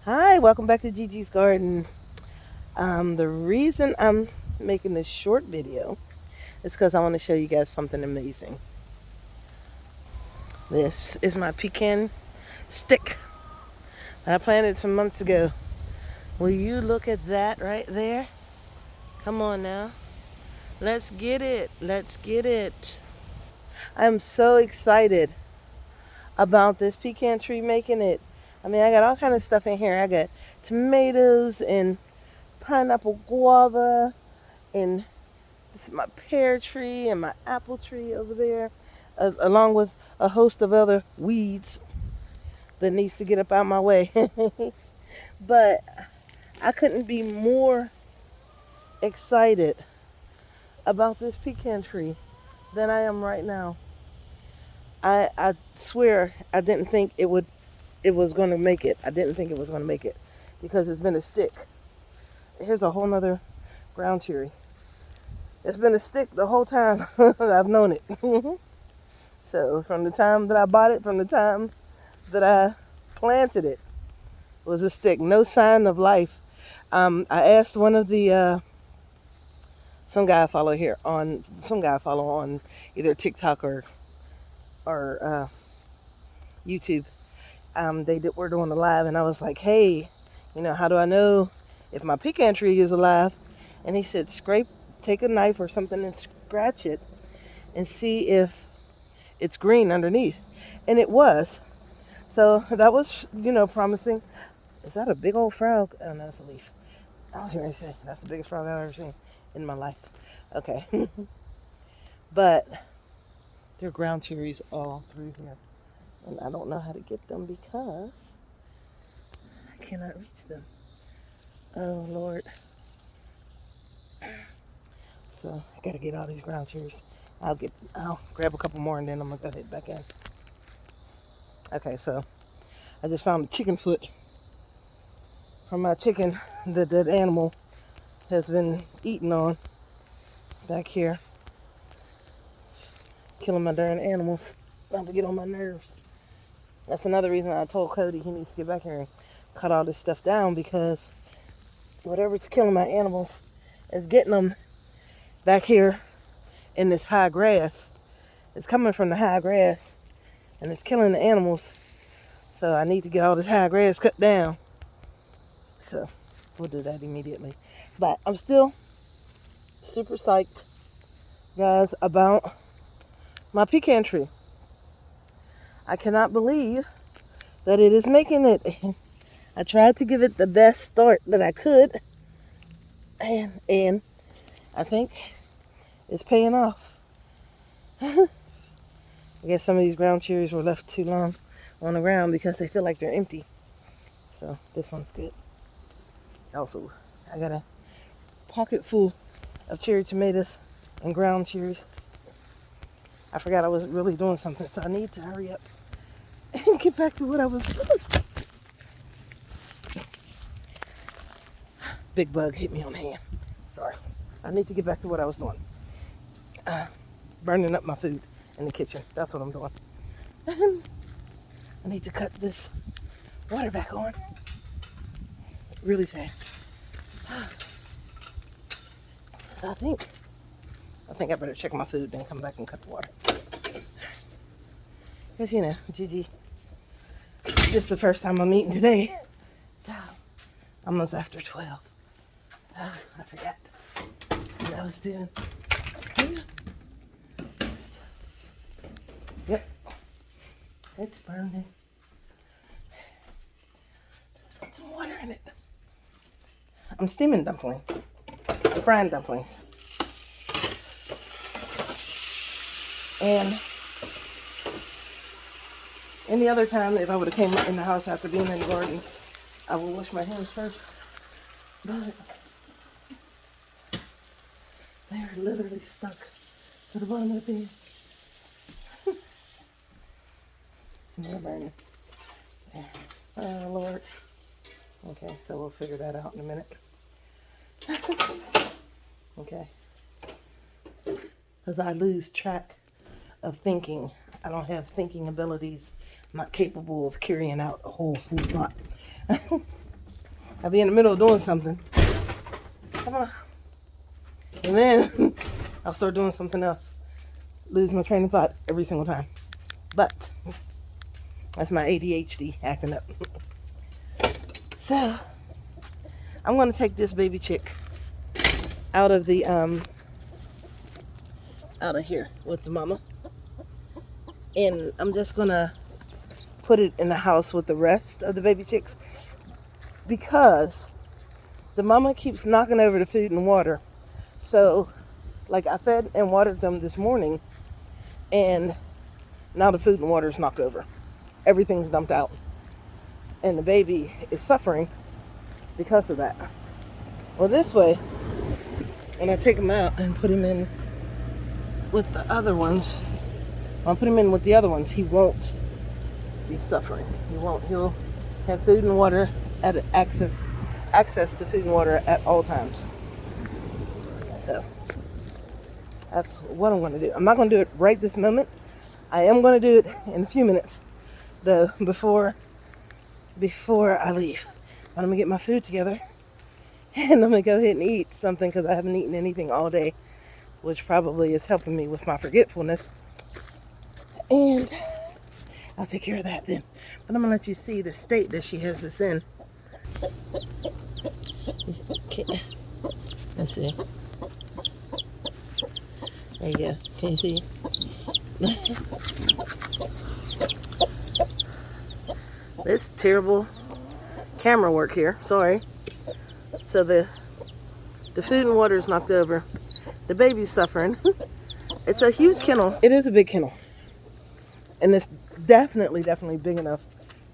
Hi, welcome back to Gigi's Garden. The reason I'm making this short video is because I want to show you guys something amazing. This is my pecan stick that I planted some months ago. Will you look at that right there? Come on now. Let's get it. Let's get it. I'm so excited about this pecan tree making it. I mean, I got all kind of stuff in here. I got tomatoes and pineapple guava and this is my pear tree and my apple tree over there, along with a host of other weeds that needs to get up out my way. But I couldn't be more excited about this pecan tree than I am right now. I swear I didn't think it was going to make it. I didn't think it was going to make it because it's been a stick. Here's a whole nother ground cherry. It's been a stick the whole time I've known it. So from the time that I bought it, from the time that I planted it, was a stick. No sign of life. I asked one of the some guy I follow on either TikTok or YouTube. Were doing a live, and I was like, hey, how do I know if my pecan tree is alive? And he said, take a knife or something and scratch it and see if it's green underneath. And it was. So that was, promising. Is that a big old frog? Oh, no, it's a leaf. I was going to say, that's the biggest frog I've ever seen in my life. Okay. But there are ground cherries all through here. And I don't know how to get them because I cannot reach them. Oh, Lord. So I got to get all these ground cherries. I'll grab a couple more and then I'm going to go head back in. Okay, so I just found a chicken foot from my chicken that that animal has been eating on back here. Killing my darn animals. About to get on my nerves. That's another reason I told Cody he needs to get back here and cut all this stuff down because whatever's killing my animals is getting them back here in this high grass. It's coming from the high grass and it's killing the animals. So I need to get all this high grass cut down. So we'll do that immediately. But I'm still super psyched, guys, about my pecan tree. I cannot believe that it is making it. I tried to give it the best start that I could, and I think it's paying off. I guess some of these ground cherries were left too long on the ground because they feel like they're empty. So this one's good. Also, I got a pocket full of cherry tomatoes and ground cherries. I forgot I was really doing something, so I need to hurry up and get back to what I was doing. Big bug hit me on the hand. Sorry. I need to get back to what I was doing. Burning up my food in the kitchen. That's what I'm doing. I need to cut this water back on really fast. So I think I better check my food, then come back and cut the water. Because, Gigi, this is the first time I'm eating today. So, almost after 12. I forgot what I was doing. Yep. It's burning. Let's put some water in it. I'm steaming dumplings. Frying dumplings. And any other time, if I would have came in the house after being in the garden, I would wash my hands first. But they're literally stuck to the bottom of the pan. They're burning. Oh, Lord. Okay, so we'll figure that out in a minute. Okay. Because I lose track of thinking. I don't have thinking abilities. I'm not capable of carrying out a whole food plot. I'll be in the middle of doing something. Come on. And then I'll start doing something else. Lose my train of thought every single time. But that's my ADHD acting up. So I'm gonna take this baby chick out of the out of here with the mama, and I'm just gonna put it in the house with the rest of the baby chicks because the mama keeps knocking over the food and water. So like I fed and watered them this morning, and now the food and water is knocked over. Everything's dumped out, and the baby is suffering because of that. Well, this way, when I take him out and put him in with the other ones, I'll put him in with the other ones, he won't be suffering. He'll have food and water at access to food and water at all times. So that's what I'm going to do. I'm not going to do it right this moment. I am going to do it in a few minutes, though, before I leave. But I'm going to get my food together, and I'm going to go ahead and eat something because I haven't eaten anything all day, which probably is helping me with my forgetfulness. And I'll take care of that then. But I'm going to let you see the state that she has this in. Okay. Let's see. There you go. Can you see? This terrible camera work here. Sorry. So the food and water is knocked over. The baby's suffering. It's a huge kennel. It is a big kennel. And it's definitely big enough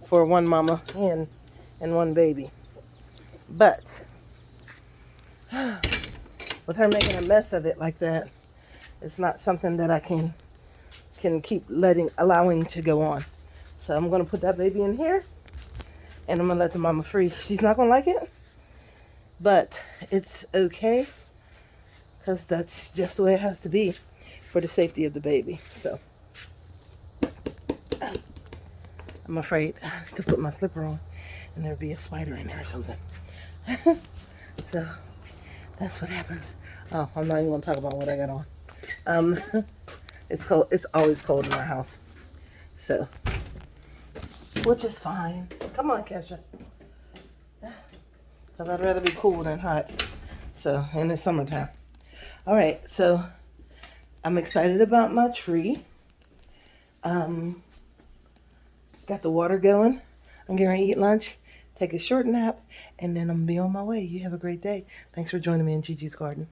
for one mama and one baby. But with her making a mess of it like that, it's not something that I can keep allowing to go on. So I'm going to put that baby in here, and I'm going to let the mama free. She's not going to like it, but it's okay, because that's just the way it has to be for the safety of the baby. So I'm afraid to put my slipper on and there'd be a spider in there or something. So that's what happens. Oh, I'm not even going to talk about what I got on. It's cold. It's always cold in our house. So, which is fine. Come on, Kesha. Because I'd rather be cool than hot. So, in the summertime. All right, so I'm excited about my tree. Got the water going. I'm getting ready to eat lunch, take a short nap, and then I'm going to be on my way. You have a great day. Thanks for joining me in Gigi's Garden.